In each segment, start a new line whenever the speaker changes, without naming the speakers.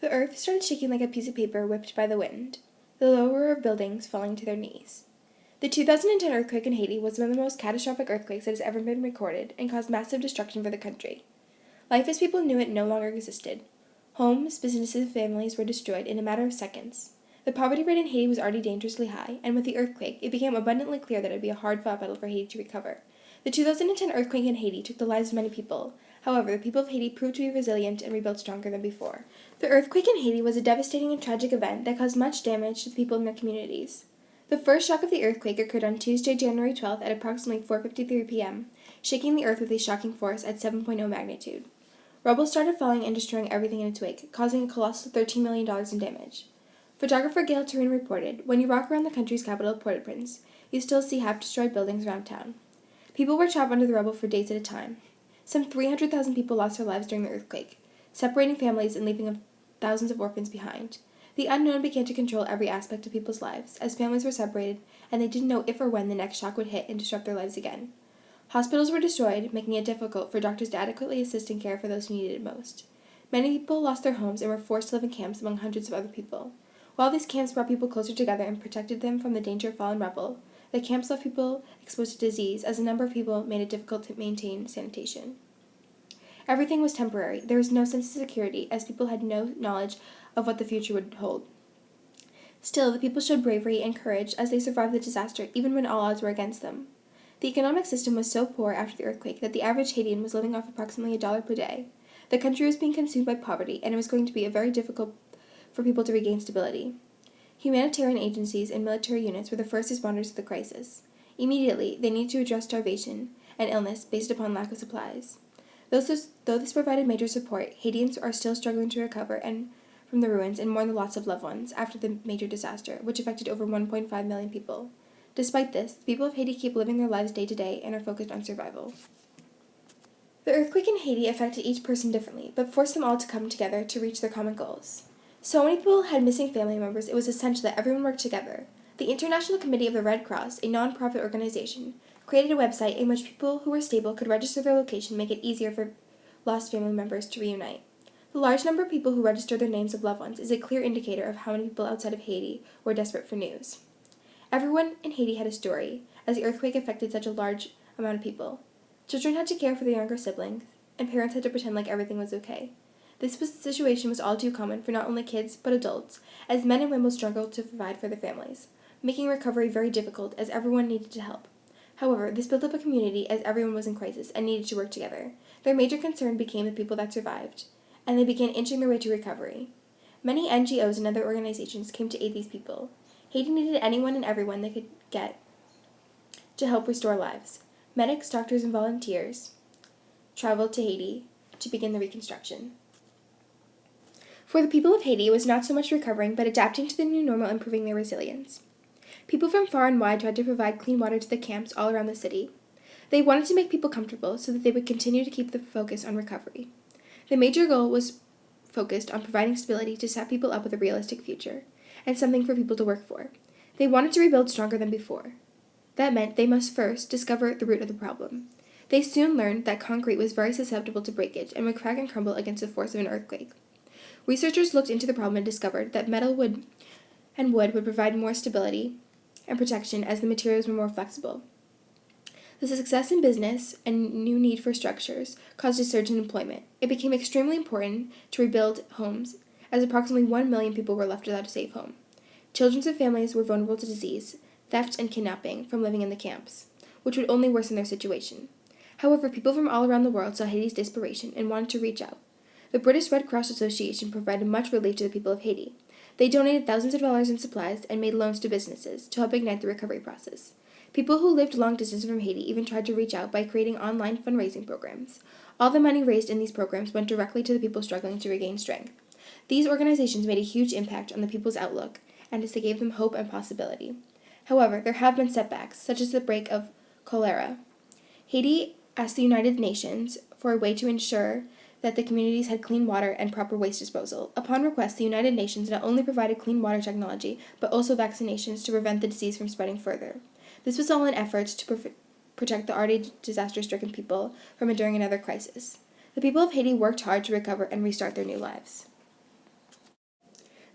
The earth started shaking like a piece of paper whipped by the wind, the lower of buildings falling to their knees. The 2010 earthquake in Haiti was one of the most catastrophic earthquakes that has ever been recorded and caused massive destruction for the country. Life as people knew it no longer existed. Homes, businesses, and families were destroyed in a matter of seconds. The poverty rate in Haiti was already dangerously high, and with the earthquake, it became abundantly clear that it would be a hard-fought battle for Haiti to recover. The 2010 earthquake in Haiti took the lives of many people. However, the people of Haiti proved to be resilient and rebuilt stronger than before. The earthquake in Haiti was a devastating and tragic event that caused much damage to the people in their communities. The first shock of the earthquake occurred on Tuesday, January 12th at approximately 4:53 p.m., shaking the earth with a shocking force at 7.0 magnitude. Rubble started falling and destroying everything in its wake, causing a colossal $13 million in damage. Photographer Gail Turin reported, "When you walk around the country's capital, Port-au-Prince, you still see half-destroyed buildings around town. People were trapped under the rubble for days at a time. Some 300,000 people lost their lives during the earthquake, separating families and leaving thousands of orphans behind. The unknown began to control every aspect of people's lives, as families were separated, and they didn't know if or when the next shock would hit and disrupt their lives again. Hospitals were destroyed, making it difficult for doctors to adequately assist and care for those who needed it most. Many people lost their homes and were forced to live in camps among hundreds of other people. While these camps brought people closer together and protected them from the danger of fallen rubble, the camps left people exposed to disease, as a number of people made it difficult to maintain sanitation. Everything was temporary. There was no sense of security, as people had no knowledge of what the future would hold. Still, the people showed bravery and courage as they survived the disaster, even when all odds were against them. The economic system was so poor after the earthquake that the average Haitian was living off approximately $1 per day. The country was being consumed by poverty, and it was going to be very difficult for people to regain stability. Humanitarian agencies and military units were the first responders to the crisis. Immediately, they needed to address starvation and illness based upon lack of supplies. Though this provided major support, Haitians are still struggling to recover from the ruins and mourn the loss of loved ones after the major disaster, which affected over 1.5 million people. Despite this, the people of Haiti keep living their lives day to day and are focused on survival. The earthquake in Haiti affected each person differently, but forced them all to come together to reach their common goals. So many people had missing family members, it was essential that everyone work together. The International Committee of the Red Cross, a non-profit organization, created a website in which people who were stable could register their location and make it easier for lost family members to reunite. The large number of people who registered their names of loved ones is a clear indicator of how many people outside of Haiti were desperate for news. Everyone in Haiti had a story, as the earthquake affected such a large amount of people. Children had to care for their younger siblings, and parents had to pretend like everything was okay. This situation was all too common for not only kids, but adults, as men and women struggled to provide for their families, making recovery very difficult as everyone needed to help. However, this built up a community as everyone was in crisis and needed to work together. Their major concern became the people that survived, and they began inching their way to recovery. Many NGOs and other organizations came to aid these people. Haiti needed anyone and everyone they could get to help restore lives. Medics, doctors, and volunteers traveled to Haiti to begin the reconstruction. For the people of Haiti, it was not so much recovering, but adapting to the new normal and improving their resilience. People from far and wide tried to provide clean water to the camps all around the city. They wanted to make people comfortable so that they would continue to keep the focus on recovery. The major goal was focused on providing stability to set people up with a realistic future, and something for people to work for. They wanted to rebuild stronger than before. That meant they must first discover the root of the problem. They soon learned that concrete was very susceptible to breakage and would crack and crumble against the force of an earthquake. Researchers looked into the problem and discovered that metal wood would provide more stability and protection as the materials were more flexible. The success in business and new need for structures caused a surge in employment. It became extremely important to rebuild homes, as approximately 1 million people were left without a safe home. Children and families were vulnerable to disease, theft, and kidnapping from living in the camps, which would only worsen their situation. However, people from all around the world saw Haiti's desperation and wanted to reach out. The British Red Cross Association provided much relief to the people of Haiti. They donated thousands of dollars in supplies and made loans to businesses to help ignite the recovery process. People who lived long distance from Haiti even tried to reach out by creating online fundraising programs. All the money raised in these programs went directly to the people struggling to regain strength. These organizations made a huge impact on the people's outlook, and as they gave them hope and possibility. However, there have been setbacks, such as the outbreak of cholera. Haiti asked the United Nations for a way to ensure that the communities had clean water and proper waste disposal. Upon request, the United Nations not only provided clean water technology, but also vaccinations to prevent the disease from spreading further. This was all in efforts to protect the already disaster-stricken people from enduring another crisis. The people of Haiti worked hard to recover and restart their new lives.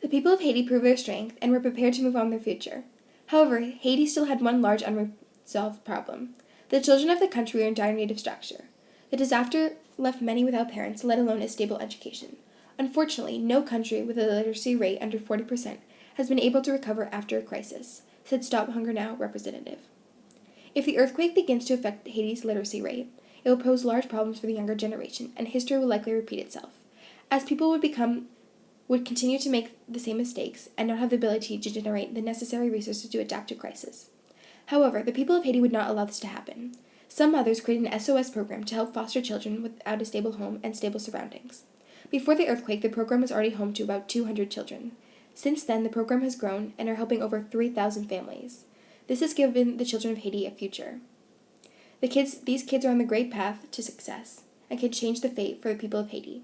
The people of Haiti proved their strength and were prepared to move on with their future. However, Haiti still had one large unresolved problem. The children of the country were in dire need of structure. The disaster left many without parents, let alone a stable education. Unfortunately, no country with a literacy rate under 40% has been able to recover after a crisis, said Stop Hunger Now representative. If the earthquake begins to affect Haiti's literacy rate, it will pose large problems for the younger generation, and history will likely repeat itself, as people would continue to make the same mistakes and not have the ability to generate the necessary resources to adapt to crisis. However, the people of Haiti would not allow this to happen. Some mothers created an SOS program to help foster children without a stable home and stable surroundings. Before the earthquake, the program was already home to about 200 children. Since then, the program has grown and are helping over 3,000 families. This has given the children of Haiti a future. These kids are on the great path to success and can change the fate for the people of Haiti.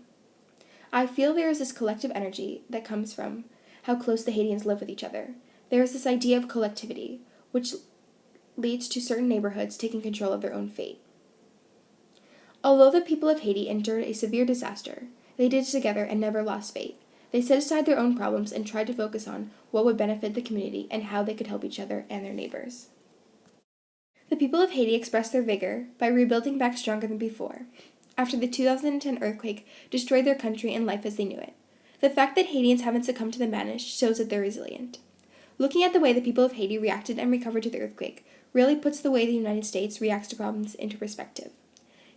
I feel there is this collective energy that comes from how close the Haitians live with each other. There is this idea of collectivity, which leads to certain neighborhoods taking control of their own fate. Although the people of Haiti endured a severe disaster, they did it together and never lost faith. They set aside their own problems and tried to focus on what would benefit the community and how they could help each other and their neighbors. The people of Haiti expressed their vigor by rebuilding back stronger than before, after the 2010 earthquake destroyed their country and life as they knew it. The fact that Haitians haven't succumbed to the madness shows that they're resilient. Looking at the way the people of Haiti reacted and recovered to the earthquake really puts the way the United States reacts to problems into perspective.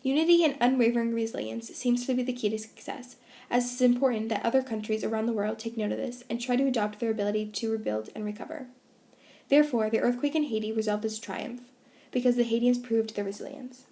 Unity and unwavering resilience seems to be the key to success, as it is important that other countries around the world take note of this and try to adopt their ability to rebuild and recover. Therefore, the earthquake in Haiti resolved as a triumph, because the Haitians proved their resilience.